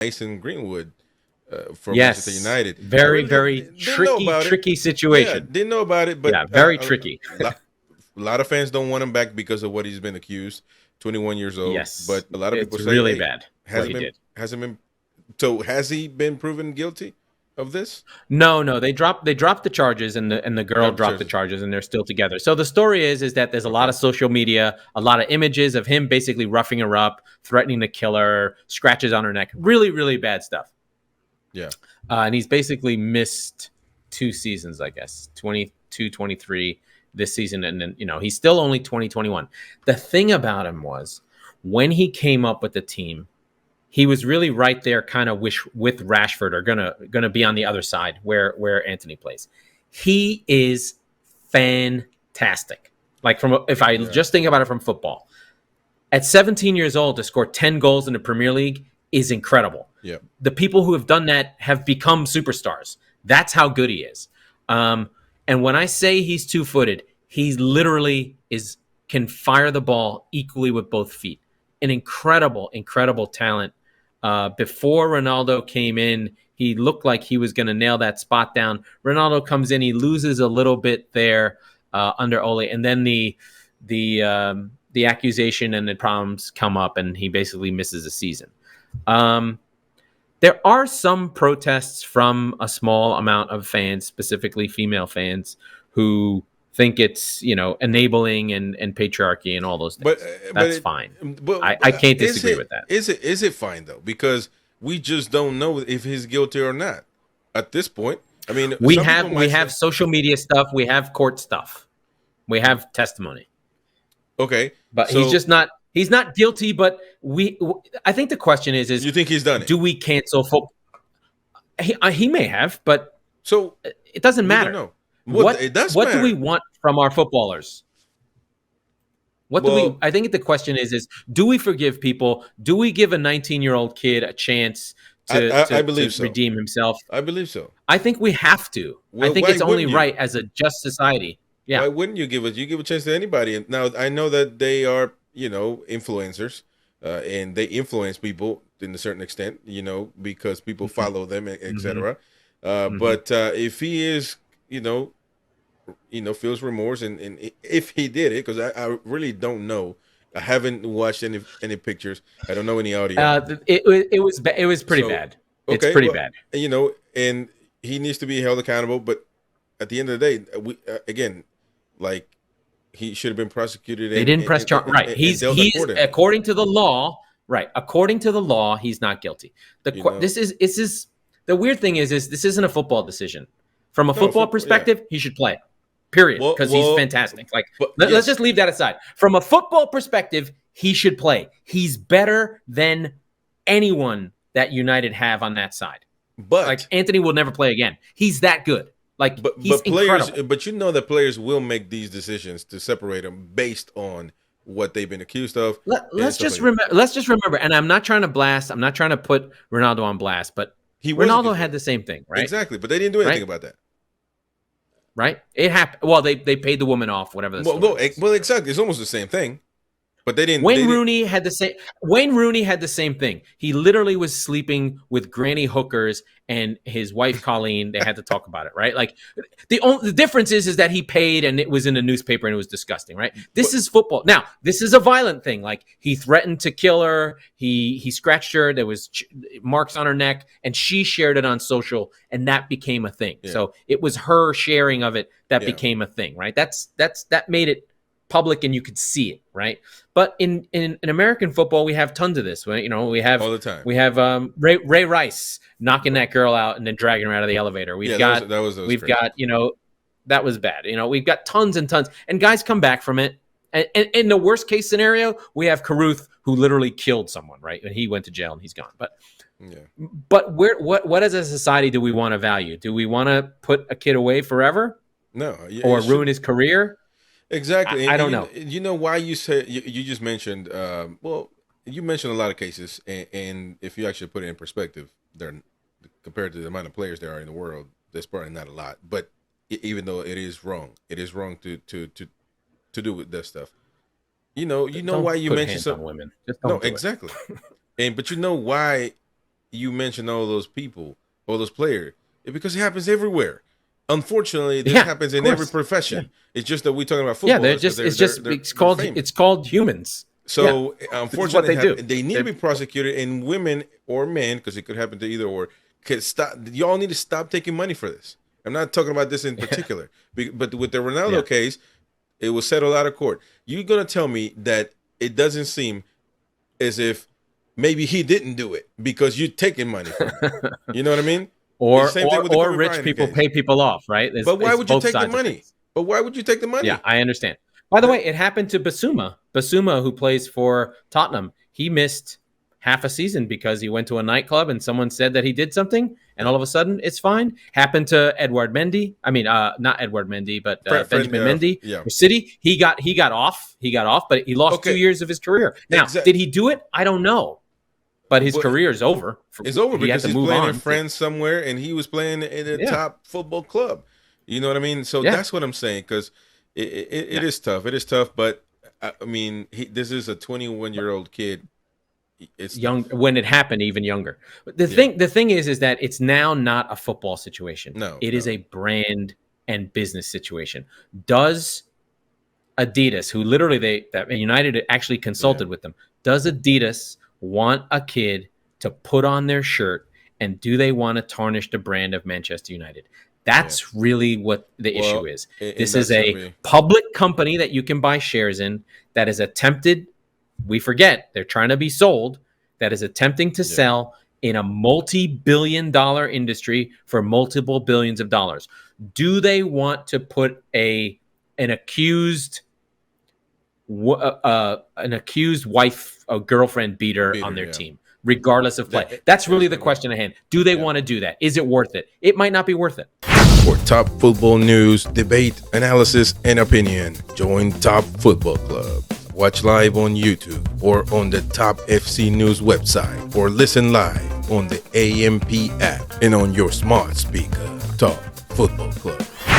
Mason Greenwood for Manchester Yes, United. I very, really very didn't know tricky, about it. tricky Yeah, situation. didn't know about it, but Yeah, very tricky. a lot of fans don't want him back because of what he's been accused. 21 years old, Yes, but a lot of people it's say, really "Hey, bad what he did. hasn't been." So has he been proven guilty of this? No, no, they dropped the charges, and the girl Drop the dropped the charges. charges, and they're still together. So the story is that there's a lot Okay. of social media, a lot of images of him basically roughing her up, threatening to kill her, scratches on her neck, really, really bad stuff. Yeah. And he's basically missed 2 seasons, I guess, 22, 23 this season, and then he's still only 2021. The thing about him was when he came up with the team, he was really right there, kind of with Rashford, or gonna be on the other side where Anthony plays. He is fantastic. Like if I Yeah. just think about it from football, at 17 years old to score 10 goals in the Premier League is incredible. Yeah. The people who have done that have become superstars. That's how good he is. And when I say he's two-footed, he literally can fire the ball equally with both feet. An incredible, incredible talent. Before Ronaldo came in, he looked like he was going to nail that spot down. Ronaldo comes in, he loses a little bit there under Ole, and then the accusation and the problems come up, and he basically misses a season. There are some protests from a small amount of fans, specifically female fans, who think it's enabling and patriarchy and all those But things. That's fine. I can't disagree with that. is it fine though? Because we just don't know if he's guilty or not at this point. I mean, We some people have we might have say, social media stuff. We have court stuff. We have testimony. okay, But he's so just not. He's not guilty. But I think the question is you think he's done it? do we cancel football? He may have, but So it doesn't we don't matter. know. Well, What it does what do we matter. want from our footballers? What do we? Well, I think the question is do we forgive people? Do we give a 19-year-old kid a chance to I to believe to so. redeem himself? I believe so. I think we have to. I Well, think why it's only wouldn't you? right as a just society. Yeah. Why wouldn't you give it? You give a chance to anybody. And now I know that they are, influencers, and they influence people in a certain extent, because people Mm-hmm. follow them, Mm-hmm. etc. Mm-hmm. But if he is, feels remorse, and if he did it, because I really don't know. I haven't watched any pictures. I don't know any audio. It was pretty So, bad. It's okay, pretty well, bad. and he needs to be held accountable. But at the end of the day, we again, like he should have been prosecuted They and didn't press charge. Right. and dealt He's accordingly. according to the law. Right. According to the law, he's not guilty. You know, This is the weird thing is this isn't a football decision. From a no, football yeah. perspective, he should play. Period. Because he's Well, fantastic. Like but let's yes, just leave that aside. From a football perspective, he should play. He's better than anyone that United have on that side. Like but Anthony will never play again. He's that good. Like he's players, incredible. but that players will make these decisions to separate them based on what they've been accused of and Let's stuff just like that. remember. Let's just remember. And I'm not trying to blast. I'm not trying to put Ronaldo on blast. But He was Ronaldo accused of had it. the same thing, right? Exactly, but they didn't do anything Right? about that. Right? It happened. Well, they paid the woman off. Whatever the story was. Well, exactly. It's almost the same thing, but they didn't. Wayne Rooney had the same. Wayne Rooney had the same thing. He literally was sleeping with granny hookers and his wife Colleen. They had to talk about it, right? Like the difference is that he paid and it was in a newspaper and it was disgusting, right? This is football. Now, this is a violent thing. Like he threatened to kill her. He scratched her. There was marks on her neck, and she shared it on social, and that became a thing. Yeah. So it was her sharing of it that Yeah. became a thing, right? That made it public and you could see it, right? But in American football, we have tons of this. We have all the time. we have Ray Rice knocking that girl out and then dragging her out of the elevator. We've got that was we've crazy. got that was bad. We've got tons and tons, and guys come back from it. And in the worst case scenario, we have Caruth who literally killed someone, right? And he went to jail and he's gone. Yeah. But what as a society do we want to value? Do we want to put a kid away forever No, or ruin his career? Exactly. I don't know. You know why you said you just mentioned. Well, you mentioned a lot of cases, and if you actually put it in perspective, they're compared to the amount of players there are in the world. There's probably not a lot, but even though it is wrong to do with that stuff. You know Don't why you put mentioned hands some. on women. Just No, don't do it. exactly. But you know why you mention all those people, all those players, it's because it happens everywhere. Unfortunately, this Yeah, happens of in every course. profession. Yeah. It's just that we're talking about Yeah, football. they're just it's called humans. So Yeah. This is what unfortunately, they do. they need to be prosecuted, and women or men, because it could happen to either or. Can stop. Y'all need to stop taking money for this. I'm not talking about this in particular, but with the Ronaldo case, it was settled out of court. You're gonna tell me that it doesn't seem as if maybe he didn't do it because you're taking money from him. You know what I mean? Or Same thing with the Kobe rich Bryant people case. pay people off, right? But why it's would you both take the sides of money? things. But why would you take the money? Yeah, I understand. By the way, it happened to Basuma. Basuma, who plays for Tottenham, he missed half a season because he went to a nightclub and someone said that he did something, and all of a sudden it's fine. Happened to Edward Mendy. I mean, not Edward Mendy, but Benjamin Mendy for City. He got off. He got off, but he lost 2 years of his career. Now, did he do it? I don't know. But his career is over. It's over because he's playing in France somewhere, and he was playing in a top football club. You know what I mean? So that's what I'm saying, because it is tough. It is tough, but I mean, this is a 21-year-old kid. It's young when it happened, even younger. The thing is that it's now not a football situation. No, it is a brand and business situation. Does Adidas, who literally United actually consulted with them, does Adidas want a kid to put on their shirt, and do they want to tarnish the brand of Manchester United? That's really what the issue is. This is a public company that you can buy shares in that is attempted. We forget they're trying to be sold. That is attempting to sell in a multi-billion-dollar industry for multiple billions of dollars. Do they want to put an accused wife, a girlfriend beater on their team, regardless of play? That's really the question at hand. Do they want to do that? Is it worth it? It might not be worth it. For top football news, debate, analysis, and opinion, join Top Football Club. Watch live on YouTube or on the Top FC News website, or listen live on the AMP app and on your smart speaker. Top Football Club.